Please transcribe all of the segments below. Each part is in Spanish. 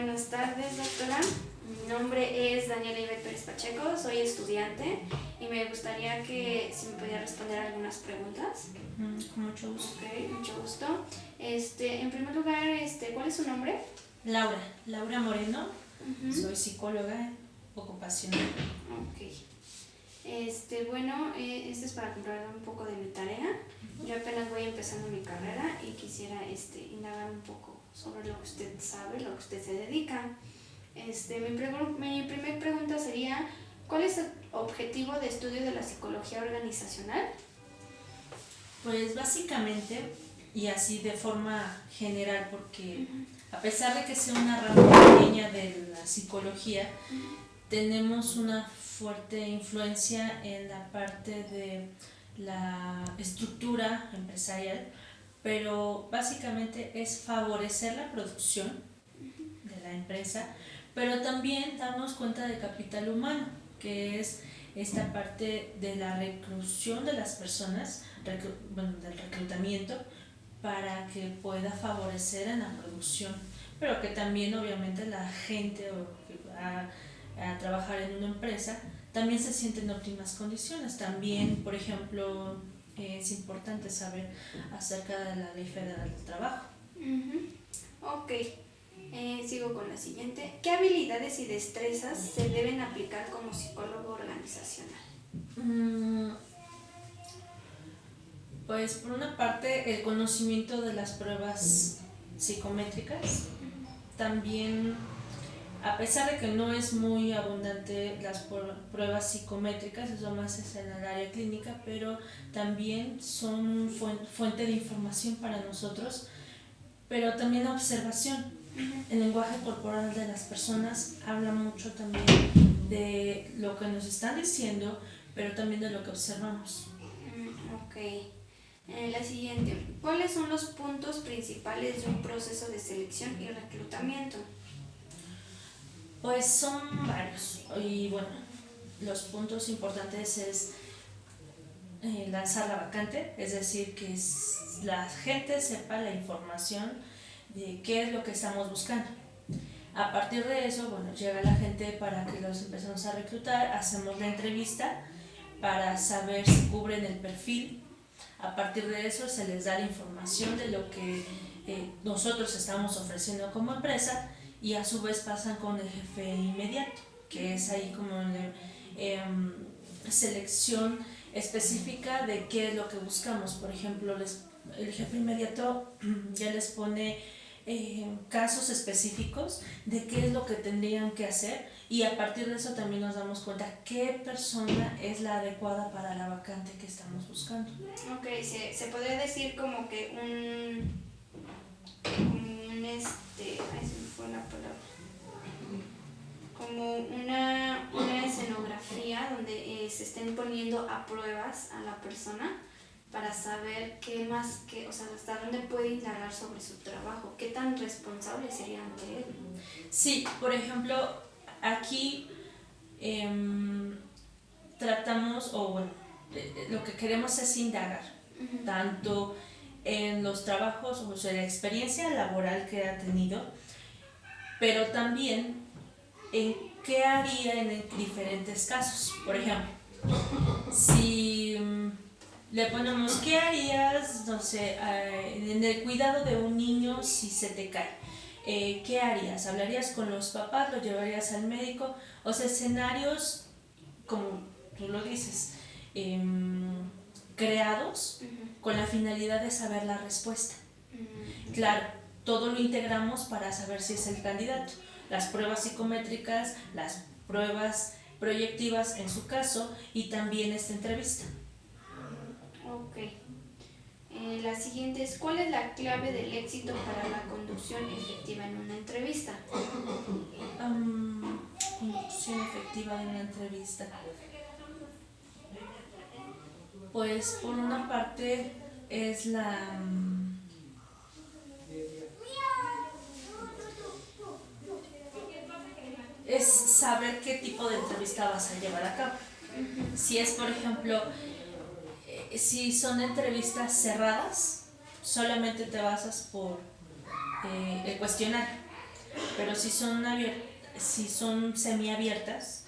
Buenas tardes, doctora. Mi nombre es Daniela Ivette Pérez Pacheco, soy estudiante y me gustaría que si me podía responder algunas preguntas. Con mucho gusto. Ok, mucho gusto. En primer lugar, ¿cuál es su nombre? Laura Moreno, soy psicóloga ocupacional. Ok. Bueno, esto es para comprar un poco de mi tarea. Yo apenas voy empezando mi carrera y quisiera indagar un poco sobre lo que usted sabe, lo que usted se dedica. Mi primera pregunta sería, ¿cuál es el objetivo de estudio de la psicología organizacional? Pues básicamente, y así de forma general, porque a pesar de que sea una rama pequeña de la psicología, tenemos una fuerte influencia en la parte de la estructura empresarial, pero básicamente es favorecer la producción de la empresa, pero también darnos cuenta del capital humano, que es esta parte de la reclusión de las personas, del reclutamiento, para que pueda favorecer en la producción, pero que también obviamente la gente que va a trabajar en una empresa también se siente en óptimas condiciones. También, por ejemplo, es importante saber acerca de la Ley Federal del Trabajo. Ok, sigo con la siguiente. ¿Qué habilidades y destrezas se deben aplicar como psicólogo organizacional? Pues por una parte el conocimiento de las pruebas psicométricas, también a pesar de que no es muy abundante las pruebas psicométricas, eso más es en el área clínica, pero también son fuente de información para nosotros, pero también observación. El lenguaje corporal de las personas habla mucho también de lo que nos están diciendo, pero también de lo que observamos. Ok. La siguiente. ¿Cuáles son los puntos principales de un proceso de selección y reclutamiento? Pues son varios y bueno, los puntos importantes es lanzar la vacante, es decir, que la gente sepa la información de qué es lo que estamos buscando. A partir de eso, bueno, llega la gente para que los empecemos a reclutar, hacemos la entrevista para saber si cubren el perfil. A partir de eso se les da la información de lo que nosotros estamos ofreciendo como empresa y a su vez pasan con el jefe inmediato, que es ahí como selección específica de qué es lo que buscamos. Por ejemplo, el jefe inmediato ya les pone casos específicos de qué es lo que tendrían que hacer y a partir de eso también nos damos cuenta qué persona es la adecuada para la vacante que estamos buscando. Ok, se podría decir como que ay, se me fue la palabra. Como una escenografía donde se estén poniendo a pruebas a la persona para saber o sea, hasta dónde puede indagar sobre su trabajo, qué tan responsable sería ante él. Sí, por ejemplo, aquí tratamos, lo que queremos es indagar, tanto en los trabajos, o sea, la experiencia laboral que ha tenido, pero también en qué haría en diferentes casos. Por ejemplo, si le ponemos, ¿qué harías, no sé, en el cuidado de un niño si se te cae? ¿Qué harías? ¿Hablarías con los papás? ¿Lo llevarías al médico? O sea, escenarios, como tú lo dices, creados con la finalidad de saber la respuesta. Claro, todo lo integramos para saber si es el candidato. Las pruebas psicométricas, las pruebas proyectivas en su caso y también esta entrevista. Ok. La siguiente es, ¿cuál es la clave del éxito para la conducción efectiva en una entrevista? Conducción efectiva de una entrevista. Pues por una parte es es saber qué tipo de entrevista vas a llevar a cabo. Si es, por ejemplo, si son entrevistas cerradas, solamente te basas por el cuestionario. pero si son semiabiertas,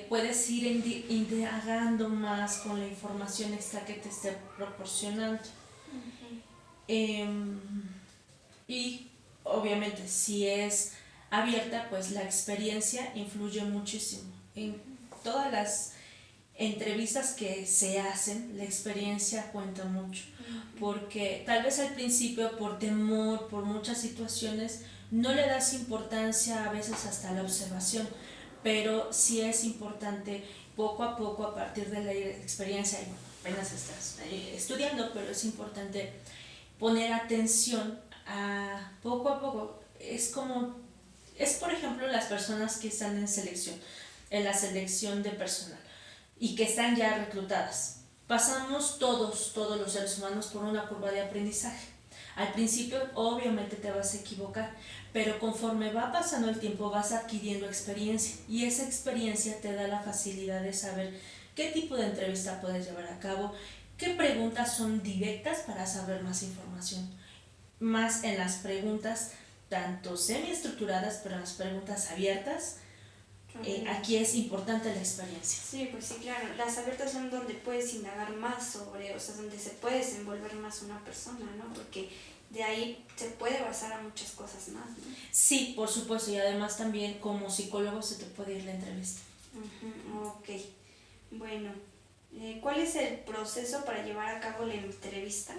puedes ir indagando más con la información extra que te esté proporcionando. Y obviamente si es abierta, pues la experiencia influye muchísimo. En todas las entrevistas que se hacen, la experiencia cuenta mucho, porque tal vez al principio por temor, por muchas situaciones, no le das importancia a veces hasta la observación, pero sí es importante poco a poco, a partir de la experiencia, y bueno, apenas estás estudiando, pero es importante poner atención a poco. Es por ejemplo las personas que están en la selección de personal y que están ya reclutadas. Pasamos todos los seres humanos por una curva de aprendizaje. Al principio obviamente te vas a equivocar, pero conforme va pasando el tiempo vas adquiriendo experiencia y esa experiencia te da la facilidad de saber qué tipo de entrevista puedes llevar a cabo, qué preguntas son directas para saber más información, más en las preguntas tanto semiestructuradas, pero en las preguntas abiertas. Aquí es importante la experiencia. Sí, pues sí, claro. Las abiertas son donde puedes indagar más sobre, o sea, donde se puede desenvolver más una persona, ¿no? Porque de ahí se puede basar a muchas cosas más, ¿no? Sí, por supuesto, y además también como psicólogo se te puede ir la entrevista. Ok, bueno, ¿cuál es el proceso para llevar a cabo la entrevista?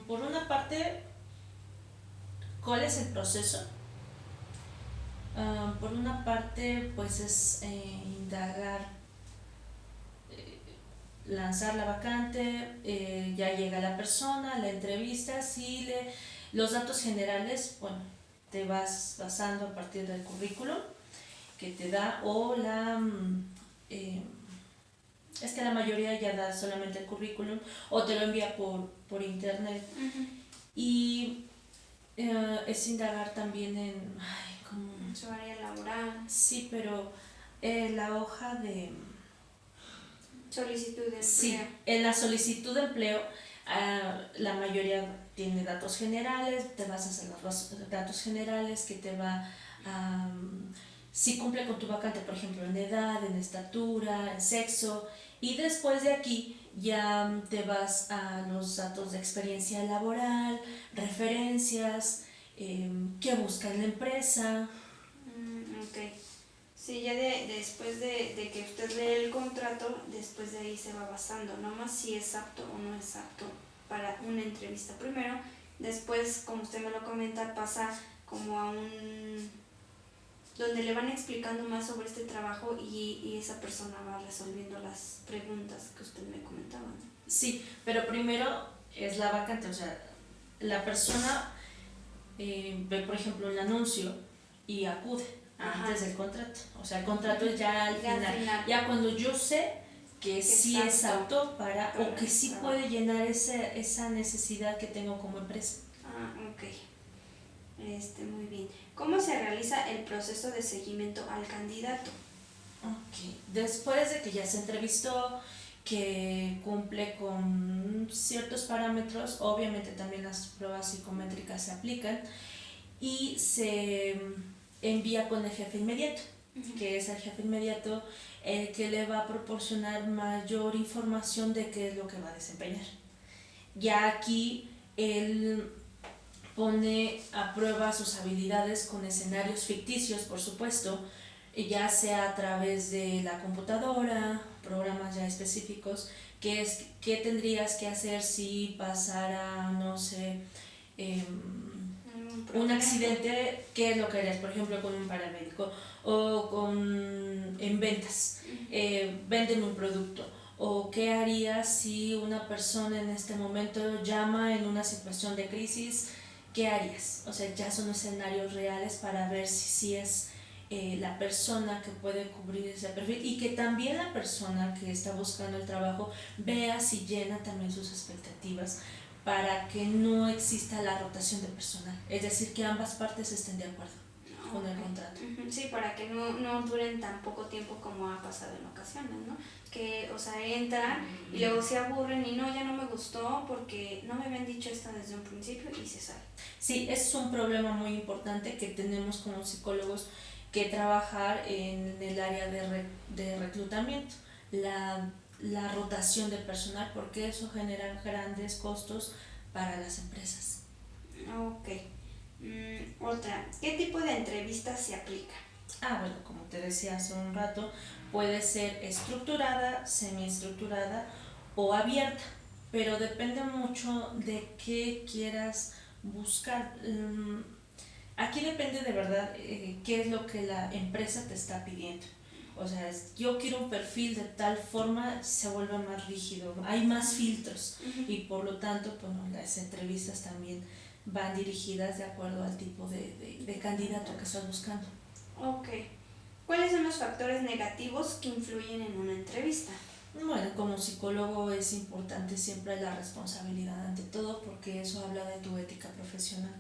Por una parte, ¿cuál es el proceso? Por una parte, pues es indagar, lanzar la vacante, ya llega la persona, la entrevistas y los datos generales, bueno, te vas basando a partir del currículum que te da o es que la mayoría ya da solamente el currículum o te lo envía por internet. Y es indagar también en su área laboral. Sí, pero la hoja de solicitud de empleo. Sí, en la solicitud de empleo la mayoría tiene datos generales, te basas en los datos generales que te va a si cumple con tu vacante, por ejemplo, en edad, en estatura, en sexo, y después de aquí ya te vas a los datos de experiencia laboral, referencias, qué busca en la empresa. Ok. Sí, ya después de que usted lee el contrato, después de ahí se va basando, nomás si es apto o no es apto para una entrevista primero, después, como usted me lo comenta, pasa como a donde le van explicando más sobre este trabajo y esa persona va resolviendo las preguntas que usted me comentaba, ¿no? Sí, pero primero es la vacante, o sea, la persona ve, por ejemplo, el anuncio y acude antes del contrato. O sea, el contrato es ya al final. Ya cuando yo sé que sí es apto para o que sí puede llenar esa necesidad que tengo como empresa. Ok. Muy bien. ¿Cómo se realiza el proceso de seguimiento al candidato? Ok. Después de que ya se entrevistó, que cumple con ciertos parámetros, obviamente también las pruebas psicométricas se aplican y se envía con el jefe inmediato, que es el jefe inmediato el que le va a proporcionar mayor información de qué es lo que va a desempeñar. Ya aquí él pone a prueba sus habilidades con escenarios ficticios, por supuesto, ya sea a través de la computadora, programas ya específicos, qué tendrías que hacer si pasara, no sé, un accidente, qué es lo que harías, por ejemplo, con un paramédico o en ventas, venden un producto, o qué harías si una persona en este momento llama en una situación de crisis, qué harías. O sea, ya son escenarios reales para ver si es la persona que puede cubrir ese perfil y que también la persona que está buscando el trabajo vea si llena también sus expectativas, para que no exista la rotación de personal, es decir, que ambas partes estén de acuerdo. con el contrato. Sí, para que no duren tan poco tiempo como ha pasado en ocasiones, ¿no? Que, o sea, entran y luego se aburren y no, ya no me gustó porque no me habían dicho esto desde un principio y se sale. Sí, es un problema muy importante que tenemos como psicólogos que trabajar en el área de reclutamiento, la rotación del personal, porque eso genera grandes costos para las empresas. Ok. Otra, ¿qué tipo de entrevistas se aplica? Bueno, como te decía hace un rato, puede ser estructurada, semiestructurada o abierta, pero depende mucho de qué quieras buscar. Aquí depende de verdad qué es lo que la empresa te está pidiendo. O sea, yo quiero un perfil de tal forma, se vuelve más rígido, hay más filtros y por lo tanto, bueno, las entrevistas también van dirigidas de acuerdo al tipo de candidato que estás buscando. Ok. ¿Cuáles son los factores negativos que influyen en una entrevista? Bueno, como psicólogo es importante siempre la responsabilidad ante todo porque eso habla de tu ética profesional.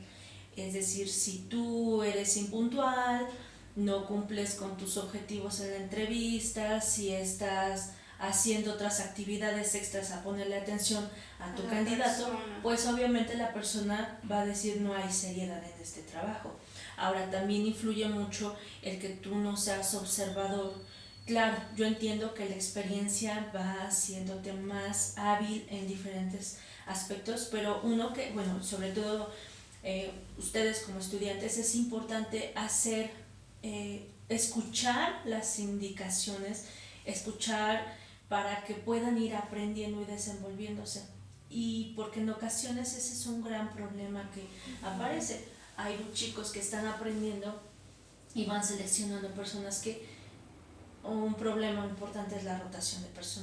Es decir, si tú eres impuntual, no cumples con tus objetivos en la entrevista, si estás haciendo otras actividades extras a ponerle atención a tu candidato, pues obviamente la persona va a decir no hay seriedad en este trabajo. Ahora también influye mucho el que tú no seas observador. Claro, yo entiendo que la experiencia va haciéndote más hábil en diferentes aspectos, pero uno que, bueno, sobre todo ustedes como estudiantes es importante escuchar las indicaciones, escuchar para que puedan ir aprendiendo y desenvolviéndose. Y porque en ocasiones ese es un gran problema que aparece. Hay chicos que están aprendiendo y van seleccionando personas que un problema importante es la rotación de personal.